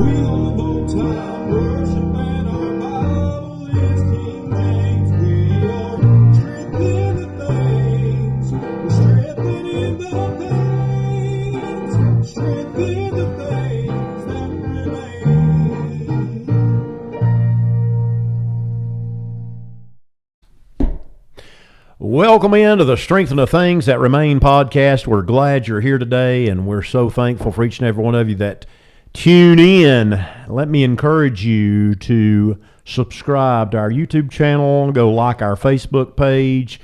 We love old time worship and our Bible is King James. We are strengthened in the things, strengthened in the things, strengthened in the things that remain. Welcome into the Strengthen the Things That Remain podcast. We're glad you're here today, and we're so thankful for each and every one of you that tune in. Let me encourage you to subscribe to our YouTube channel, go like our Facebook page,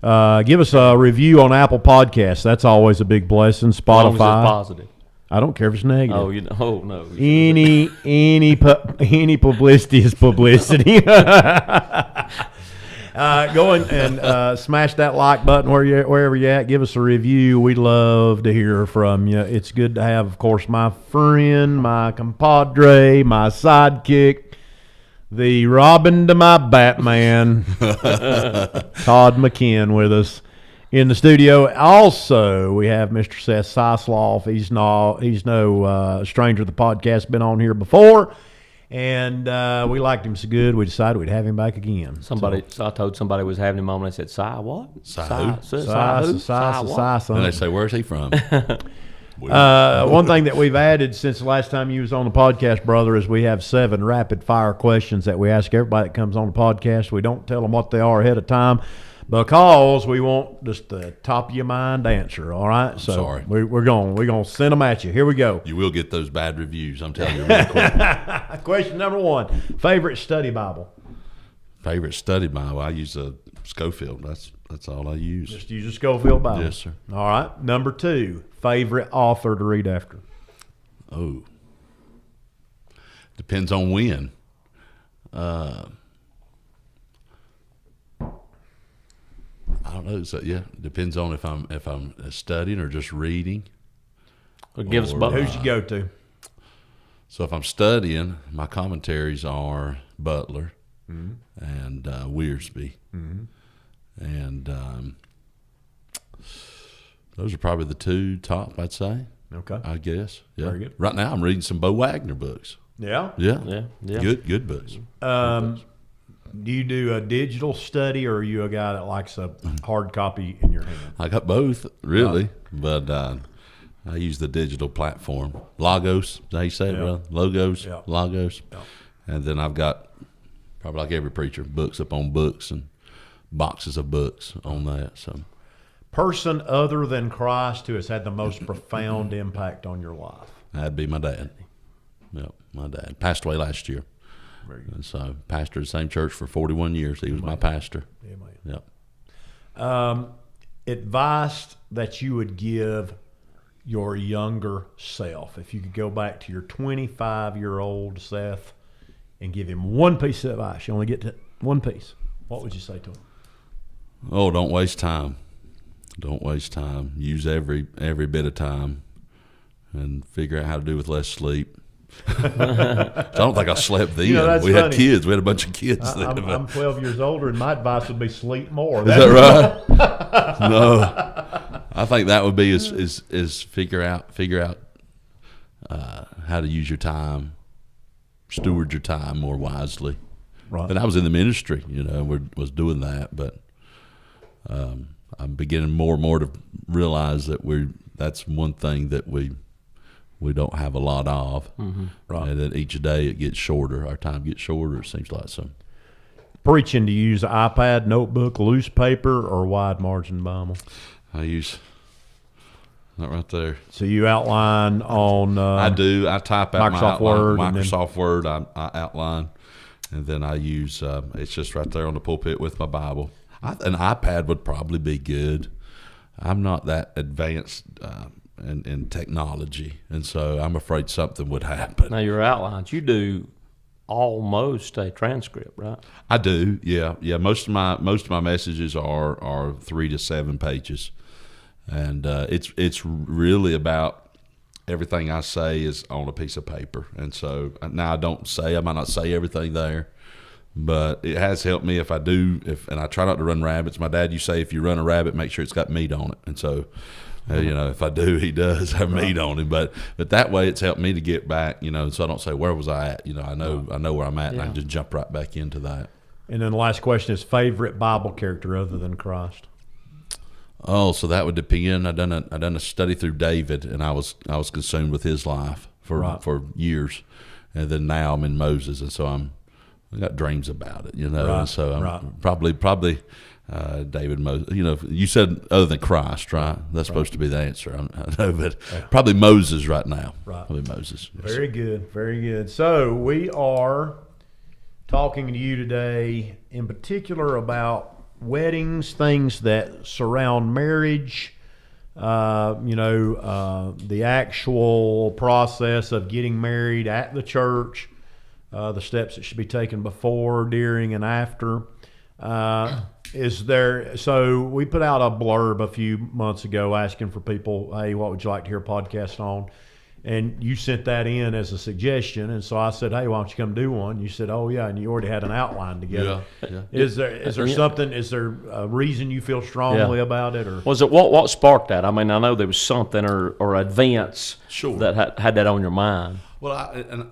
give us a review on Apple Podcasts. That's always a big blessing. Spotify. As long as it's positive. I don't care if it's negative. Oh, you know, oh no. Any publicity is publicity. Go and smash that like button wherever you're at. Give us a review. We'd love to hear from you. It's good to have, of course, my friend, my compadre, my sidekick, the Robin to my Batman, Todd McKinn, with us in the studio. Also, we have Mr. Seth Siceloff. He's no stranger to the podcast. Been on here before. And we liked him so good, we decided we'd have him back again. So I told somebody was having him on, and they said, "Si what? Si who? Si. And they say, where's he from? One thing that we've added since the last time you was on the podcast, brother, is we have 7 rapid-fire questions that we ask everybody that comes on the podcast. We don't tell them what they are ahead of time because we want just the top of your mind answer, all right? So sorry. We're going to send them at you. Here we go. You will get those bad reviews, I'm telling you real quick. Question number 1, favorite study Bible? Favorite study Bible? I use a Schofield. That's all I use. Just use a Schofield Bible. Yes, sir. All right. Number 2, favorite author to read after? Oh. Depends on when. I don't know. So yeah, depends on if I'm studying or just reading. Well, give us both. Who's you go to? So if I'm studying, my commentaries are Butler and Wiersbe, and those are probably the 2 top, I'd say. Okay. I guess. Yeah. Very good. Right now, I'm reading some Bo Wagner books. Yeah. Yeah. Yeah. Good books. Do you do a digital study, or are you a guy that likes a hard copy in your hand? I got both, really, but I use the digital platform. Logos, is that how you say it, brother? Logos, Yeah. Logos. Yeah. And then I've got, probably like every preacher, books upon books and boxes of books on that. So, Person other than Christ who has had the most profound impact on your life? that'd be my dad. Yep, my dad. Passed away last year. Very good. And so, pastored the same church for 41 years. He was my pastor. Amen. Yep. Advice that you would give your younger self, if you could go back to your 25-year-old Seth and give him one piece of advice, you only get to one piece, what would you say to him? Oh, don't waste time. Don't waste time. Use every bit of time and figure out how to do with less sleep. I don't think I slept then. We had kids. We had a bunch of kids then. I'm 12 years older, and my advice would be sleep more. Is that right? No. I think that would be is figure out how to use your time, steward your time more wisely. Right. And I was in the ministry, was doing that, but I'm beginning more and more to realize that that's one thing that we don't have a lot of. Right. And that each day it gets shorter. Our time gets shorter, it seems like. So, Preaching, do you use iPad, notebook, loose paper, or wide margin Bible? I use that right there. So you outline on I do. I type out Microsoft my outline, Word. Microsoft Word. I outline, and then I use. It's just right there on the pulpit with my Bible. An iPad would probably be good. I'm not that advanced in technology, and so I'm afraid something would happen. Now your outlines, you do almost a transcript, right? I do. Yeah. Most of my messages are 3 to 7 pages, and it's really about everything I say is on a piece of paper. And so now I might not say everything there, but it has helped me if I do. And I try not to run rabbits. My dad used to say, if you run a rabbit, make sure it's got meat on it. And so If I do, he does have meat on him. But that way, it's helped me to get back. So I don't say where was I at. I know where I'm at, and I can just jump right back into that. And then the last question is favorite Bible character other than Christ. Oh, so that would depend. I done a study through David, and I was consumed with his life for years, and then now I'm in Moses, and so I got dreams about it, Right. And so I'm probably David Moses. You said other than Christ, right? That's supposed to be the answer. I know, but probably Moses right now. Right. Probably Moses. Yes. Very good, very good. So we are talking to you today in particular about weddings, things that surround marriage, the actual process of getting married at the church, the steps that should be taken before, during, and after. So we put out a blurb a few months ago asking for people, hey, what would you like to hear a podcast on? And you sent that in as a suggestion, and so I said, hey, why don't you come do one? You said, oh yeah, and you already had an outline together. Yeah. Is there something? Is there a reason you feel strongly about it, or Was it what sparked that? I mean, I know there was something or events Sure. that had that on your mind. Well,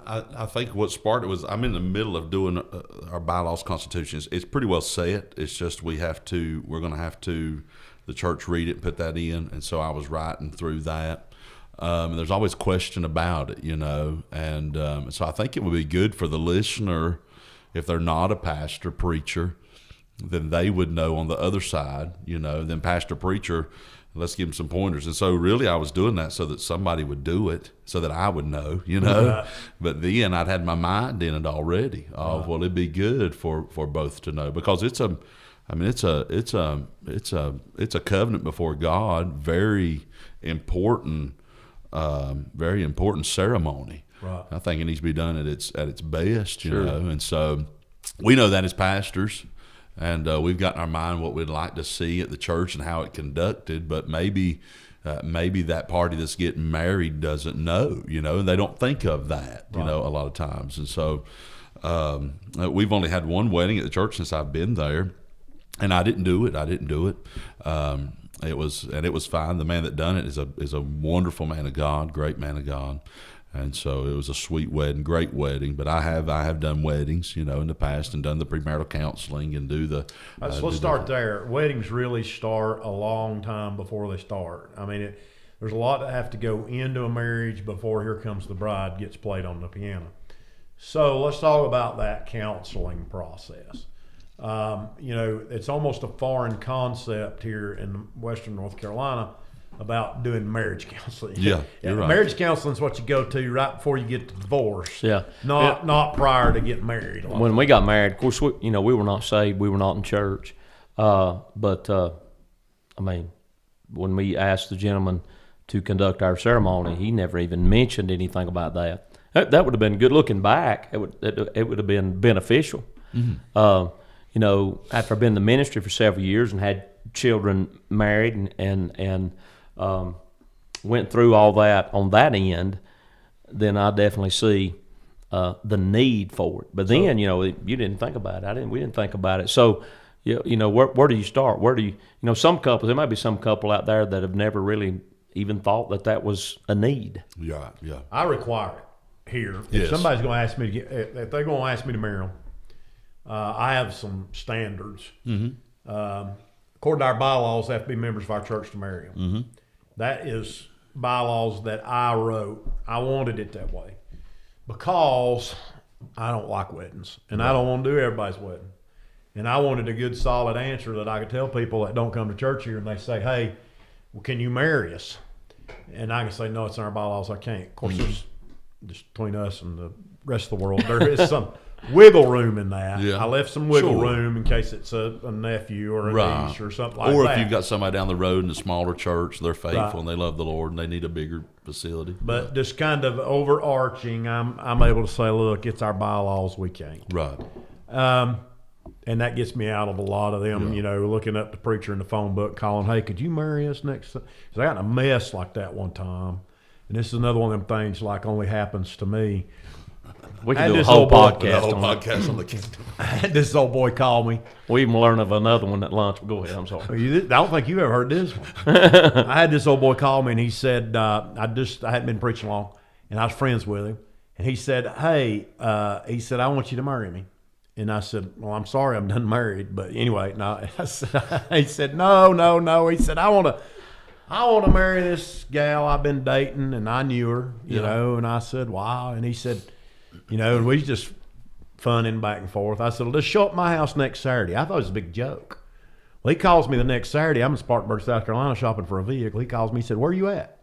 I think what sparked it was I'm in the middle of doing our bylaws constitutions. It's pretty well set. It's just we're going to have to the church read it and put that in, and so I was writing through that. And there's always question about it, and so I think it would be good for the listener if they're not a pastor preacher, then they would know on the other side, then pastor preacher, let's give them some pointers. And so really I was doing that so that somebody would do it, so that I would know, Right. But then I'd had my mind in it already of, well, it'd be good for both to know, because it's a covenant before God, very important ceremony. Right. I think it needs to be done at its best, Sure. And so we know that as pastors, and we've got in our mind what we'd like to see at the church and how it conducted, but maybe that party that's getting married doesn't know, and they don't think of that, Right. a lot of times. And so we've only had one wedding at the church since I've been there, and I didn't do it. It was fine. The man that done it is a wonderful man of God, great man of God, and so it was a sweet wedding, great wedding. But I have done weddings, in the past, and done the premarital counseling and do the. let's start there. Weddings really start a long time before they start. I mean, there's a lot that have to go into a marriage before Here Comes the Bride gets played on the piano. So let's talk about that counseling process. It's almost a foreign concept here in Western North Carolina about doing marriage counseling. Yeah, you're right. Marriage counseling is what you go to right before you get the divorce. Yeah. Not prior to getting married. When we got married, of course, we were not saved. We were not in church. But when we asked the gentleman to conduct our ceremony, he never even mentioned anything about that. That would have been good. Looking back, it would have been beneficial. Mm-hmm. After I've been in the ministry for several years and had children married and went through all that on that end, then I definitely see the need for it. But then, you didn't think about it. We didn't think about it. So, where do you start? Where do you, some couples, there might be some couple out there that have never really even thought that was a need. Yeah. I require it here. Yes. If somebody's going to ask me if they're going to ask me to marry them, I have some standards. Mm-hmm. According to our bylaws, they have to be members of our church to marry them. Mm-hmm. That is bylaws that I wrote. I wanted it that way because I don't like weddings, and I don't want to do everybody's wedding. And I wanted a good, solid answer that I could tell people that don't come to church here, and they say, hey, well, can you marry us? And I can say, no, it's in our bylaws. I can't. Of course, there's just between us and the rest of the world, there is some wiggle room in that. Yeah. I left some wiggle Sure. room in case it's a nephew or a Right. niece or something like Or that. if you've got somebody down the road in a smaller church, they're faithful Right. and they love the Lord and they need a bigger facility. But just kind of overarching, I'm able to say, look, it's our bylaws, we can't. Right. And that gets me out of a lot of them, looking up the preacher in the phone book, calling, hey, could you marry us next? Because I got in a mess like that one time. And this is another one of them things like only happens to me. We And can do a this whole old boy- The podcast whole on it. podcast on the kingdom. This old boy called me. We even learn of another one at lunch. Go ahead. I'm sorry. I don't think you ever heard this one. I had this old boy call me, and he said, I hadn't been preaching long, and I was friends with him. And he said, hey, he said, I want you to marry me. And I said, well, I'm sorry, I'm done married. But anyway, no. He said, no. He said, I want to marry this gal I've been dating, and I knew her, you know. And I said, wow. And he said, and we just funning back and forth. I said, well, just show up at my house next Saturday. I thought it was a big joke. Well, he calls me the next Saturday. I'm in Spartanburg, South Carolina, shopping for a vehicle. He calls me. He said, where are you at?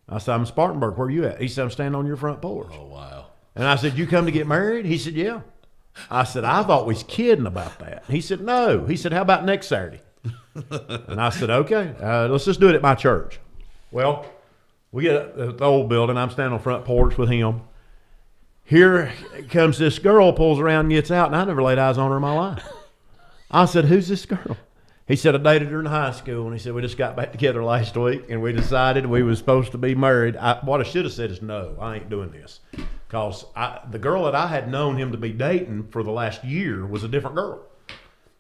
I said, I'm in Spartanburg. Where are you at? He said, I'm standing on your front porch. Oh, wow. And I said, you come to get married? He said, yeah. I said, I thought we was kidding about that. He said, no. He said, how about next Saturday? And I said, okay, let's just do it at my church. Well, we get at the old building. I'm standing on the front porch with him. Here comes this girl, pulls around and gets out, and I never laid eyes on her in my life. I said, who's this girl? He said, I dated her in high school, and he said, we just got back together last week, and we decided we was supposed to be married. What I should have said is, no, I ain't doing this. Because the girl that I had known him to be dating for the last year was a different girl.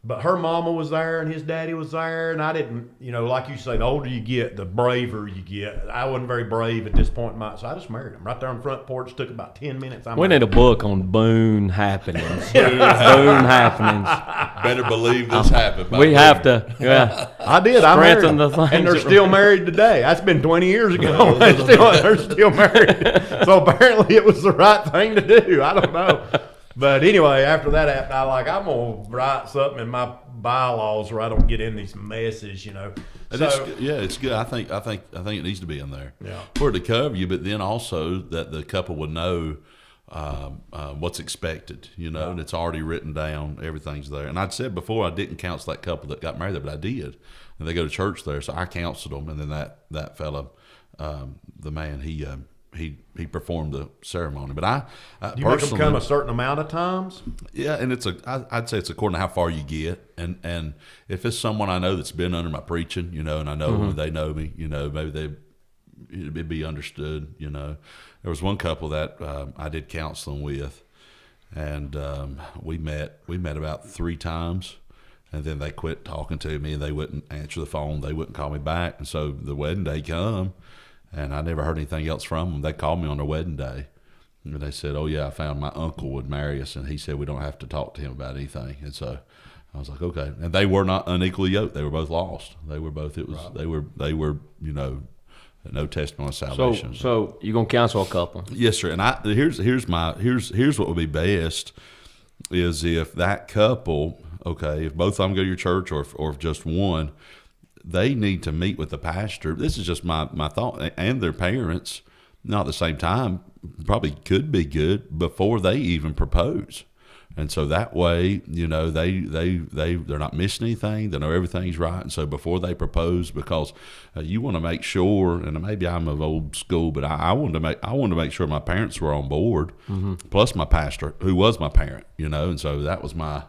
But her mama was there and his daddy was there, and I didn't, like you say, the older you get, the braver you get. I wasn't very brave at this point in my, so I just married him right there on the front porch. Took about 10 minutes. We need a book on Boone happenings. Boone happenings. Better believe this happened. We have to, I did. I married strengthen them. the things. And they're that- still married today. That's been 20 years ago. They're still married. So apparently it was the right thing to do. I don't know. But anyway, after that happened, I'm going to write something in my bylaws where I don't get in these messes, And So, it's good. I think it needs to be in there. Yeah. For it to cover you, but then also that the couple would know what's expected, and it's already written down. Everything's there. And I'd said before I didn't counsel that couple that got married there, but I did. And they go to church there, so I counseled them. And then that fellow, the man, he performed the ceremony. But I you make them personally come a certain amount of times? Yeah, and I'd say it's according to how far you get, and if it's someone I know that's been under my preaching, and I know they know me, maybe it'd be understood, There was one couple that I did counseling with, and we met about 3 times, and then they quit talking to me, and they wouldn't answer the phone, they wouldn't call me back, and so the wedding day come, and I never heard anything else from them. They called me on their wedding day. And they said, oh, yeah, I found my uncle would marry us, and he said we don't have to talk to him about anything. And so I was like, okay. And they were not unequally yoked. They were both lost. They were both, they were, no testimony of salvation. So you're going to counsel a couple? Yes, sir. And here's what would be best is if that couple, okay, if both of them go to your church or if just one, they need to meet with the pastor. This is just my thought, and their parents. Now, at the same time, probably could be good before they even propose, and so that way, they're not missing anything. They know everything's right, and so before they propose, because you want to make sure, and maybe I'm of old school, but I wanted to make sure my parents were on board, plus my pastor, who was my parent, and so that was my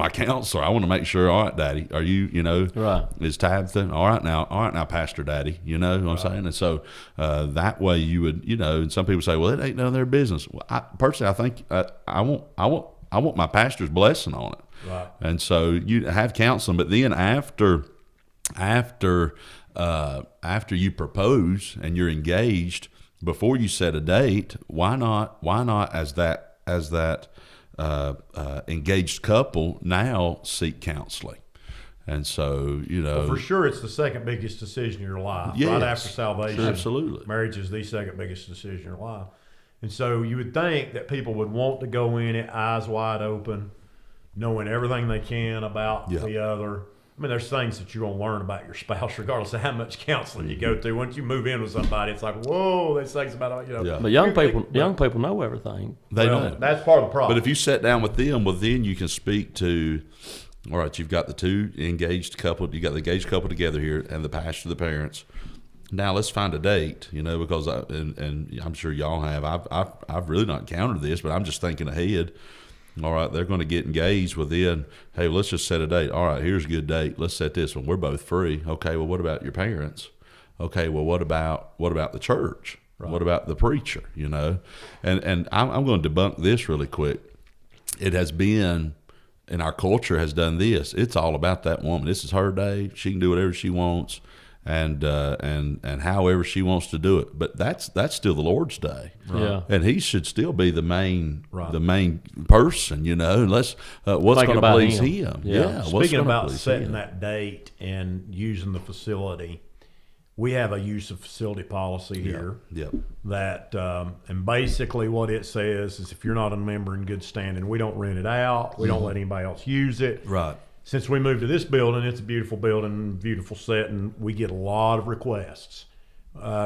counselor. I want to make sure, all right, Daddy, are you, right? Is Tabitha, all right now, Pastor Daddy, you know what I'm saying? And so that way you would, and some people say, well, it ain't none of their business. Well, I think I want my pastor's blessing on it. Right. And so you have counseling, but then after you propose and you're engaged, before you set a date, why not as that engaged couple now seek counseling? And so, Well, for sure, it's the second biggest decision in your life, Yes. right after salvation. Sure, absolutely. Marriage is the second biggest decision in your life. And so you would think that people would want to go in it eyes wide open, knowing everything they can about the other. I mean, there's things that you're going to learn about your spouse, regardless of how much counseling you go through. Once you move in with somebody, it's like, whoa, there's things about, Yeah. But young people know everything. They well, know. that's part of the problem. But if you sit down with them, well, then you can speak to, all right, you've got the two engaged couple, you got the engaged couple together here, and the pastor, the parents. Now let's find a date, because and I'm sure y'all have. I've really not encountered this, but I'm just thinking ahead. All right, they're going to get engaged. Well, then, hey, let's just set a date. All right, here's a good date. Let's set this one. We're both free. Okay, well, what about your parents? Okay, well, what about the church? What about the preacher? And I'm going to debunk this really quick. It has been, and our culture has done this. It's all about that woman. This is her day. She can do whatever she wants, and however she wants to do it. But that's still the Lord's day, Yeah. and He should still be the main Right. the main person. Unless what's Thinking going to about please Him. Him. Yeah. what's Speaking gonna about please setting Him. that date and using the facility, we have a use of facility policy here Yep. that, and basically what it says is if you're not a member in good standing, we don't rent it out. We don't let anybody else use it. Right. Since we moved to this building, it's a beautiful building, beautiful setting. We get a lot of requests.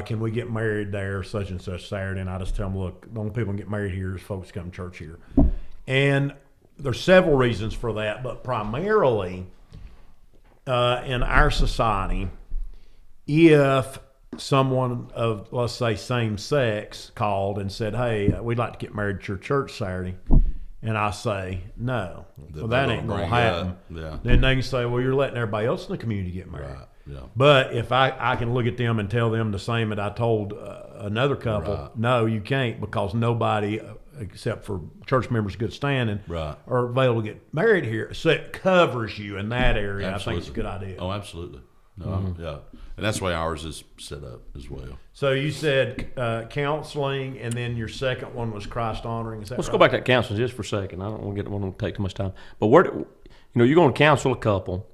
Can we get married there such and such Saturday? And I just tell them, look, the only people that get married here is folks come to church here. And there's several reasons for that, but primarily in our society, if someone of, let's say, same sex called and said, hey, we'd like to get married at your church Saturday, and I say, no, well, that ain't going to happen. Yeah. Then they can say, well, you're letting everybody else in the community get married. Right. Yeah. But if I can look at them and tell them the same that I told another couple, Right. no, you can't, because nobody, except for church members, good standing, Right. are available to get married here. So it covers you in that area. I think it's a Absolutely. good idea. Oh, absolutely. No, yeah, and that's the way ours is set up as well. So you said counseling, and then your second one was Christ honoring. Is that Let's right? go back to that counseling just for a second. I don't want to take too much time. But you're going to counsel a couple.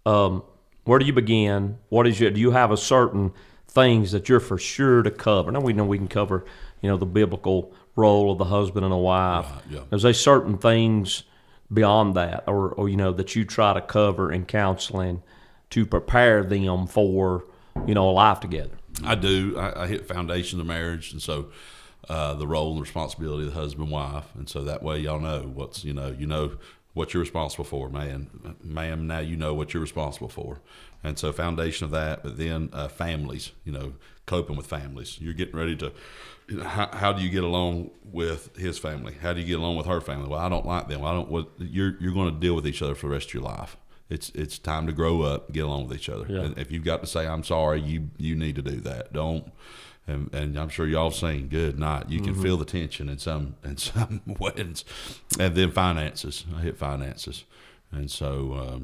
Where do you begin? Do you have a certain things that you're for sure to cover? Now we know we can cover, the biblical role of the husband and a wife. Right, yeah. There's a certain things beyond that, or that you try to cover in counseling to prepare them for, a life together. I do. I hit foundation of marriage, and so the role and responsibility of the husband and wife, and so that way y'all know what's what you're responsible for, ma'am. Now you know what you're responsible for, and so foundation of that. But then families, coping with families. You're getting ready to. How do you get along with his family? How do you get along with her family? Well, I don't like them. You're going to deal with each other for the rest of your life. It's time to grow up and get along with each other. Yeah. And if you've got to say I'm sorry, you need to do that. Don't. And I'm sure y'all seen good night. You can feel the tension in some weddings, and then finances. I hit finances, and so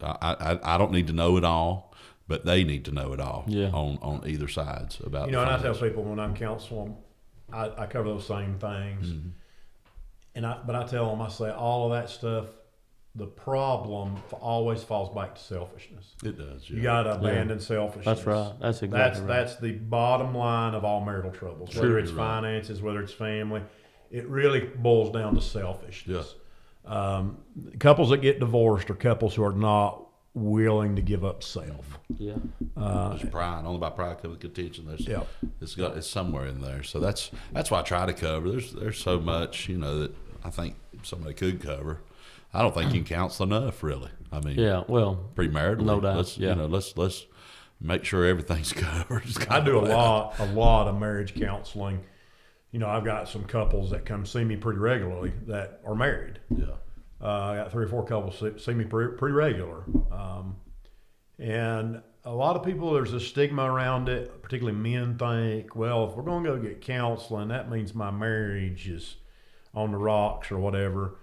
I don't need to know it all, but they need to know it all. Yeah. On either sides about. And I tell people when I'm counseling, I cover those same things, but I tell them, I say all of that stuff. The problem always falls back to selfishness. It does. Yeah. You got to abandon selfishness. That's right. That's exactly right. That's the bottom line of all marital troubles. Sure. Whether it's finances, whether it's family, it really boils down to selfishness. Couples that get divorced are couples who are not willing to give up self. Yeah. There's pride. Only by pride comes contention. It's somewhere in there. So that's why I try to cover. There's so much that I think somebody could cover. I don't think you can counsel enough, really. I mean, premarital. No doubt. Let's make sure everything's covered. I do a lot of marriage counseling. I've got some couples that come see me pretty regularly that are married. Yeah. I got 3 or 4 couples see me pretty regular. And a lot of people, there's a stigma around it, particularly men think, well, if we're going to go get counseling, that means my marriage is on the rocks or whatever.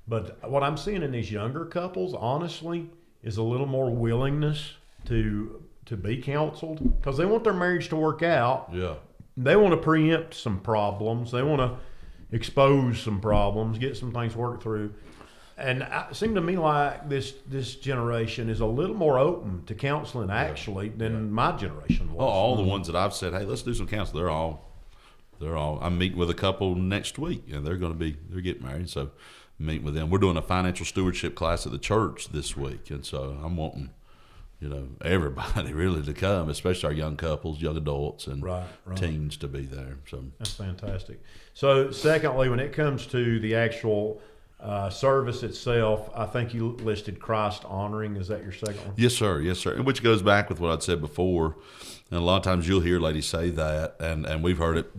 But what I'm seeing in these younger couples, honestly, is a little more willingness to be counseled because they want their marriage to work out. Yeah. They want to preempt some problems. They want to expose some problems, get some things worked through. And it seemed to me like this generation is a little more open to counseling actually than my generation was. Oh, all the ones that I've said, hey, let's do some counseling. They're all. I'm meeting with a couple next week, and they're getting married. So. Meet with them. We're doing a financial stewardship class at the church this week, and so I'm wanting, everybody really to come, especially our young couples, young adults, and teens to be there. So that's fantastic. So, secondly, when it comes to the actual service itself, I think you listed Christ honoring. Is that your second one? Yes, sir. Yes, sir. And which goes back with what I'd said before. And a lot of times you'll hear ladies say that, and we've heard it,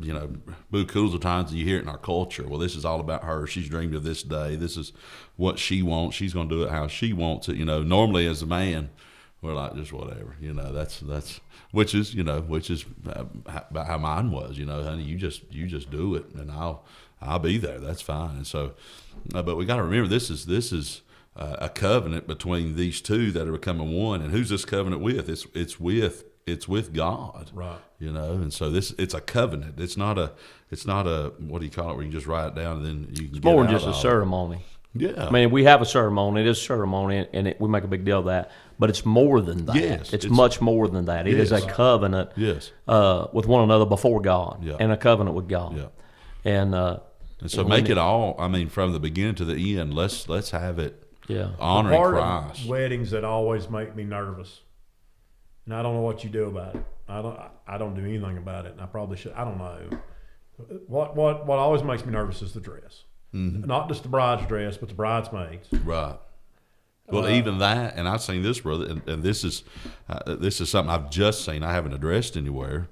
bukus of times you hear it in our culture. Well, this is all about her. She's dreamed of this day. This is what she wants. She's going to do it how she wants it. Normally as a man, we're like, just whatever, you know. That's which is how mine was, you know, honey. You just do it, and I'll be there. That's fine. And so, but we got to remember this is a covenant between these two that are becoming one. And who's this covenant with? It's with God, Right. You know. And so it's a covenant. It's not a what do you call it, where you can just write it down and then you can. It's more than just a ceremony. Yeah. I mean, we have a ceremony. It is a ceremony, and we make a big deal of that. But it's more than that. Yes, it's much more than that. It is a covenant Yes. With one another before God, Yeah. and a covenant with God. Yeah. And so make it all. I mean, from the beginning to the end. Let's have it. Yeah. Honoring Part Christ. of weddings that always make me nervous, and I don't know what you do about it. I don't do anything about it, and I probably should. I don't know. What always makes me nervous is the dress. Mm-hmm. Not just the bride's dress, but the bridesmaids. Right. Well, even that, and I've seen this, brother, and this is something I've just seen. I haven't addressed anywhere,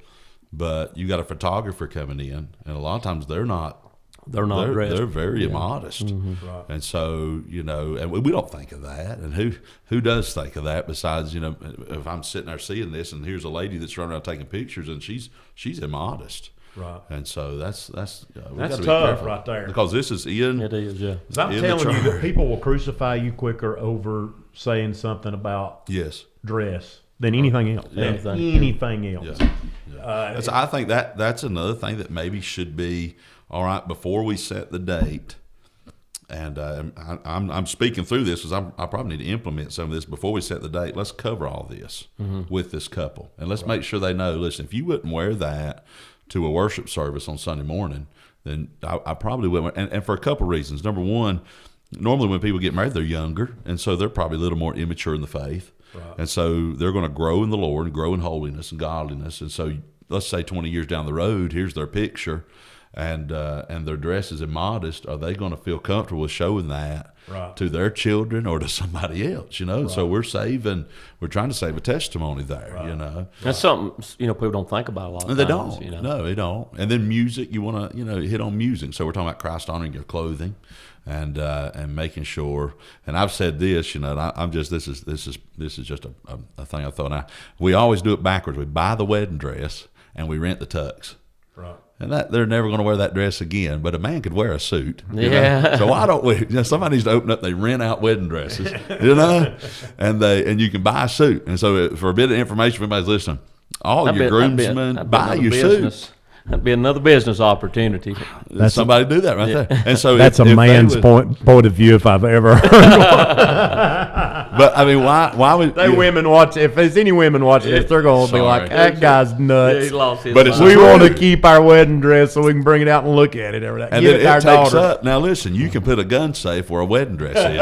but you got a photographer coming in, and a lot of times they're not dressed. They're very immodest, Right. and so you know, and we don't think of that. And who does think of that besides, you know, if I'm sitting there seeing this, and here's a lady that's running around taking pictures, and she's immodest. Right. And so that's That's gotta be tough careful. right there. Because this is in. It is, yeah. 'Cause I'm in the telling you that church. people will crucify you quicker over saying something about Yes. dress than anything else. Anything else. Yeah. I think that's another thing that maybe should be all right before we set the date. And I'm speaking through this because I probably need to implement some of this before we set the date. Let's cover all this with this couple, and let's make sure they know. Listen, if you wouldn't wear that to a worship service on Sunday morning, then I probably wouldn't. And for a couple reasons. Number one, normally when people get married, they're younger, and so they're probably a little more immature in the faith. Right. And so they're going to grow in the Lord and grow in holiness and godliness. And so let's say 20 years down the road, here's their picture, and their dress is immodest. Are they going to feel comfortable with showing that to their children or to somebody else? You know, and so we're trying to save a testimony there. You know, That's something, you know, people don't think about a lot of and they times. don't. You know? No, they don't. And then music, you want to, you know, hit on music. So we're talking about Christ honoring your clothing, and making sure. And I've said this, you know, and I'm just this is just a thing I thought. Now we always do it backwards. We buy the wedding dress and we rent the tux. Right. And that they're never going to wear that dress again. But a man could wear a suit. You Yeah. know? So why don't we? You know, somebody needs to open up. They rent out wedding dresses, you know, and you can buy a suit. And so for a bit of information, if anybody's listening, all your groomsmen buy your suit. That'd be another business opportunity. Somebody do that right there. And so That's if a they man's would- point of view if I've ever heard one. But I mean, why would Women watch? If there's any women watching this, they're going to be like, Sorry. "That guy's Yeah, nuts." he lost his But it's mind. We true. want to keep our wedding dress so we can bring it out and look at it every day. And Give then it to our it takes daughter. up. Now listen, you can put a gun safe where a wedding dress is.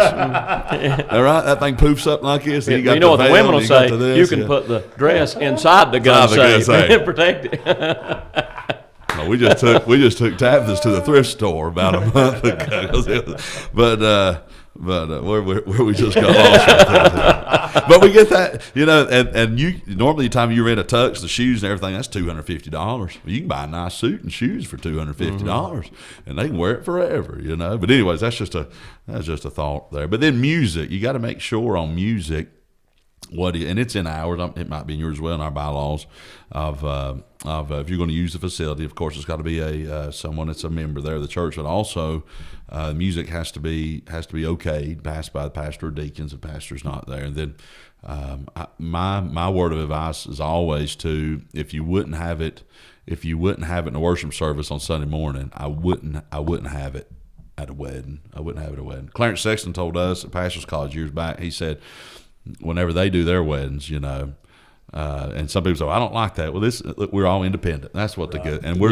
All right, that thing poofs up like this. And You know what the women will say? This, You can put the dress inside the gun Inside the gun safe safe. and protect it. No, we just took Tabitha's to the thrift store about a month ago. But where we just got lost with that. But we get that, you know, and you normally the time you rent a tux, the shoes and everything, that's $250. Well, you can buy a nice suit and shoes for $250, and they can wear it forever, you know. But anyways, that's just a thought there. But then music, you got to make sure on music. And it's in ours. It might be in yours as well in our bylaws of if you're going to use the facility. Of course, it's got to be someone that's a member there of the church, but also music has to be okayed, passed by the pastor or deacons if the pastor's not there. And then my word of advice is always if you wouldn't have it in a worship service on Sunday morning, I wouldn't have it at a wedding. I wouldn't have it at a wedding. Clarence Sexton told us at Pastors College years back. He said, whenever they do their weddings, you know, and some people say, I don't like that. Well, look, we're all independent. That's what they get. And we're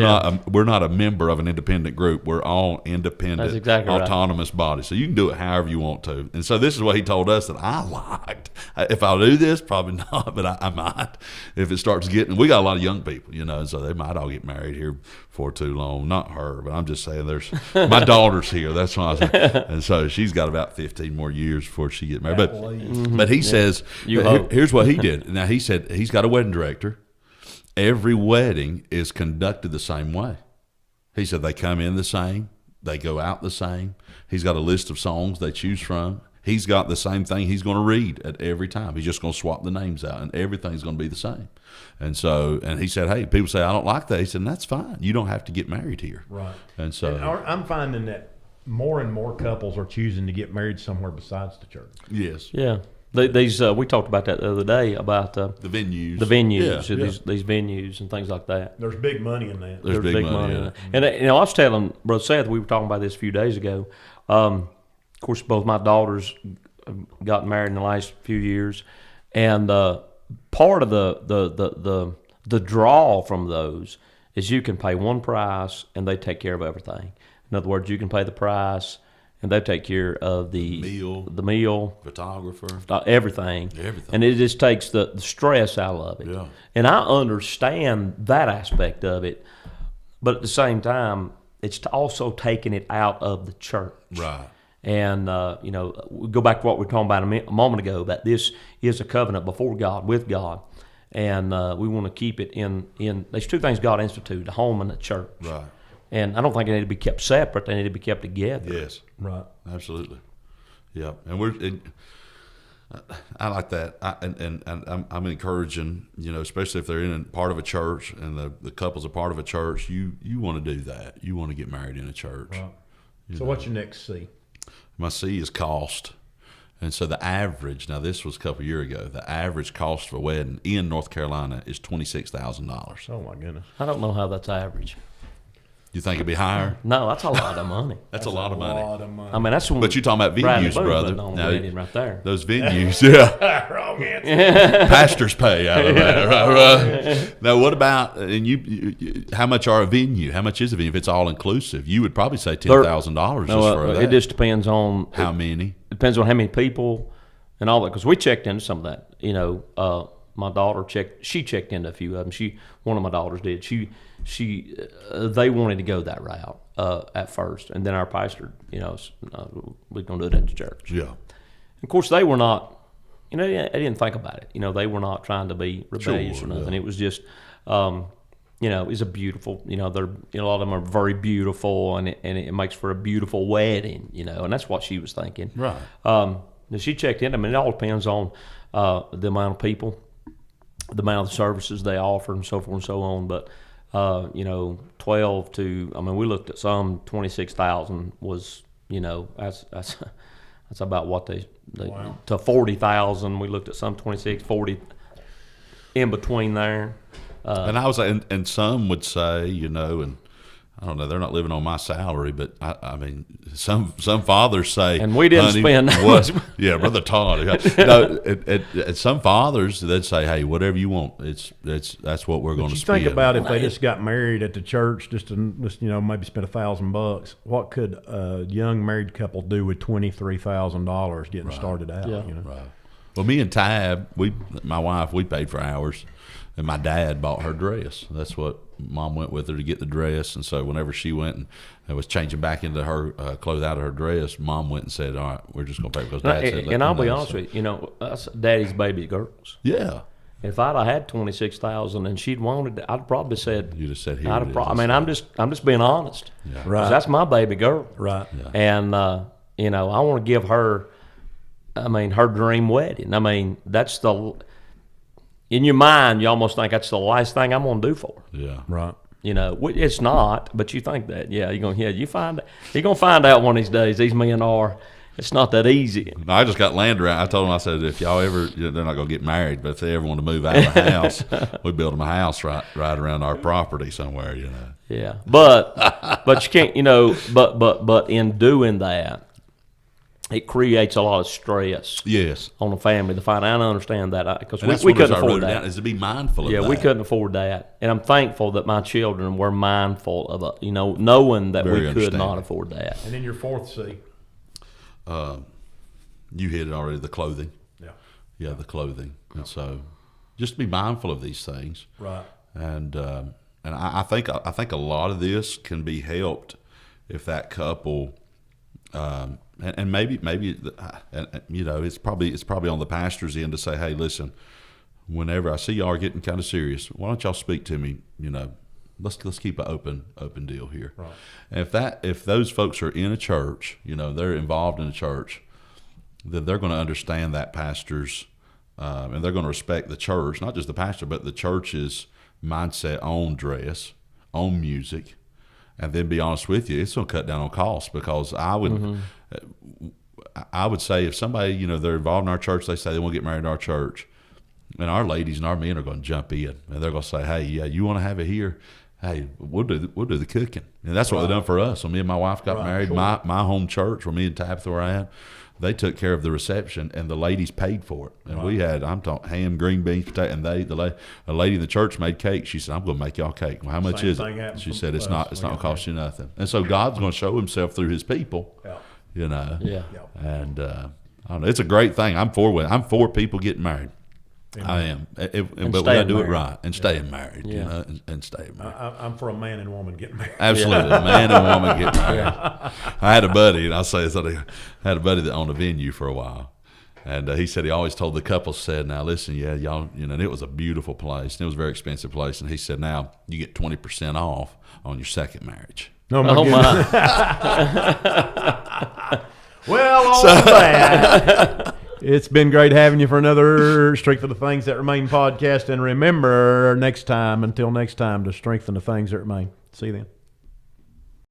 not a member of an independent group. We're all independent, That's exactly right. autonomous bodies. So you can do it however you want to. And so this is what he told us that I liked. If I'll do this, probably not, but I might. If it starts getting, we got a lot of young people, you know, so they might all get married here for too long. Not her, but I'm just saying my daughter's here. That's what I was saying. And so she's got about 15 more years before she gets married. But he says, here's what he did. Now he said he's got a wedding director. Every wedding is conducted the same way. He said they come in the same, they go out the same. He's got a list of songs they choose from. He's got the same thing he's going to read at every time. He's just going to swap the names out, and everything's going to be the same. And so, and he said, hey, people say, I don't like that. He said, that's fine. You don't have to get married here. Right. And so, I'm finding that more and more couples are choosing to get married somewhere besides the church. yes. Yeah. These we talked about that the other day about The venues. the venues, Yeah. these venues and things like that. There's big money in that. There's big money in it. And I was telling Brother Seth, we were talking about this a few days ago. Of course, both my daughters got married in the last few years, and part of the draw from those is you can pay one price and they take care of everything. In other words, you can pay the price and they take care of the meal, photographer, everything. And it just takes the stress out of it. Yeah. And I understand that aspect of it, but at the same time, it's also taking it out of the church. right. And, we go back to what we were talking about a moment ago, that this is a covenant before God, with God. And we want to keep it in there's two things God instituted, the home and the church. Right. And I don't think they need to be kept separate. They need to be kept together. Yes. Right. Absolutely. Yeah. And I like that. I'm encouraging, especially if they're in part of a church and the couple's a part of a church, you want to do that. You want to get married in a church. Right. So what's your next C? My C is cost. And so the average, now this was a couple of years ago, the average cost for a wedding in North Carolina is $26,000. Oh my goodness. I don't know how that's average. You think it'd be higher? No, that's a lot of money. That's a lot of money. I mean, that's when But you're talking about Bradley venues, Boone's brother. putting on a Now, wedding right there. those venues, yeah. Wrong answer. Pastors pay out of that. Right. Now, what about, and you, how much are a venue? How much is a venue? If it's all inclusive, you would probably say $10,000 just for that. It just depends on How many? It depends on how many people and all that. Because we checked into some of that. My daughter checked into a few of them. One of my daughters did. They wanted to go that route at first, and then our pastor, we're gonna do it at the church. Yeah. Of course, they were not. They didn't think about it. They were not trying to be rebellious Sure, or nothing. yeah. It was just, it's a beautiful. They're a lot of them are very beautiful, and it makes for a beautiful wedding. And that's what she was thinking. Right. She checked in. I mean, it all depends on the amount of people, the amount of services they offer, and so forth and so on. But 12 to, we looked at some 26,000 was, that's about what they Wow. to 40,000. We looked at some 26, 40 in between there. And I was, and some would say, and I don't know, they're not living on my salary, but I mean, some fathers say, And we didn't "Honey, spend that what?" much. Yeah, Brother Todd. No, some fathers, they'd say, "Hey, whatever you want, that's what we're going to You spend." think about if they just got married at the church, just maybe spend $1,000. What could a young married couple do with $23,000 getting started out? Yeah. Right. Well, me and Tab, my wife, we paid for ours, and my dad bought her dress. That's what Mom went with her to get the dress, and so whenever she went and was changing back into her clothes out of her dress, Mom went and said, "All right, we're just going to pay because Dad said." And I'll be honest with you, that's Daddy's baby girls. Yeah, If I'd have had 26,000 and she'd wanted it, I'd probably said, you just said here. I'd it have is. I'm just being honest. Yeah. 'Cause Right. that's my baby girl. Right. And, I want to give her, her dream wedding. That's in your mind, you almost think that's the last thing I'm going to do for her. Yeah, Right. It's not, but you think that, you're gonna find out one of these days. These men are. It's not that easy. No, I just got land around. I told them, I said, if y'all ever, they're not going to get married, but if they ever want to move out of the house, we build them a house right around our property somewhere. Yeah, but you can't, but in doing that, it creates a lot of stress Yes. on the family to find out. I understand that because And that's we what couldn't I wrote afford it down, that. is to be mindful of that. Yeah, we couldn't afford that, and I'm thankful that my children were mindful of it. Knowing that Very we could not understanding. afford that. And then your fourth C. You hit it already, the clothing. Yeah. Yeah, the clothing. And so just be mindful of these things. Right. And I think a lot of this can be helped if that couple and maybe it's probably on the pastor's end to say, hey, listen, whenever I see y'all are getting kind of serious, why don't y'all speak to me? Let's keep an open deal here. Right. And if those folks are in a church, they're involved in a church, then they're going to understand that pastor's, and they're going to respect the church, not just the pastor, but the church's mindset on dress, on music. And then be honest with you, it's going to cut down on costs, because I would say if somebody, you know, they're involved in our church, they say they want to get married in our church, and our ladies and our men are going to jump in, and they're going to say, hey, yeah, you want to have it here? Hey, we'll do the cooking. And that's what they've done for us. When me and my wife got married, sure. my home church, where me and Tabitha were at, they took care of the reception, and the ladies paid for it. And we had, I'm talking ham, green beans, potato, and a lady in the church made cake. She said, I'm going to make y'all cake. Well, how much is it? She said, it's not going to cost you nothing. And so God's going to show himself through his people, you know. Yeah. And I don't know, it's a great thing. I'm for people getting married. Amen. I am, but we got to do it right and staying married, you know, and staying married. I'm for a man and woman getting married. Absolutely, man and woman getting married. I had a buddy, and I'll say this: I had a buddy that owned a venue for a while, and he said he always told the couple, said, "Now listen, yeah, y'all, you know, and it was a beautiful place, and it was a very expensive place, and he said, now you get 20% off on your second marriage." Oh my! Well, on that. It's been great having you for another Strength of the Things That Remain podcast. And remember, until next time, to strengthen the things that remain. See you then.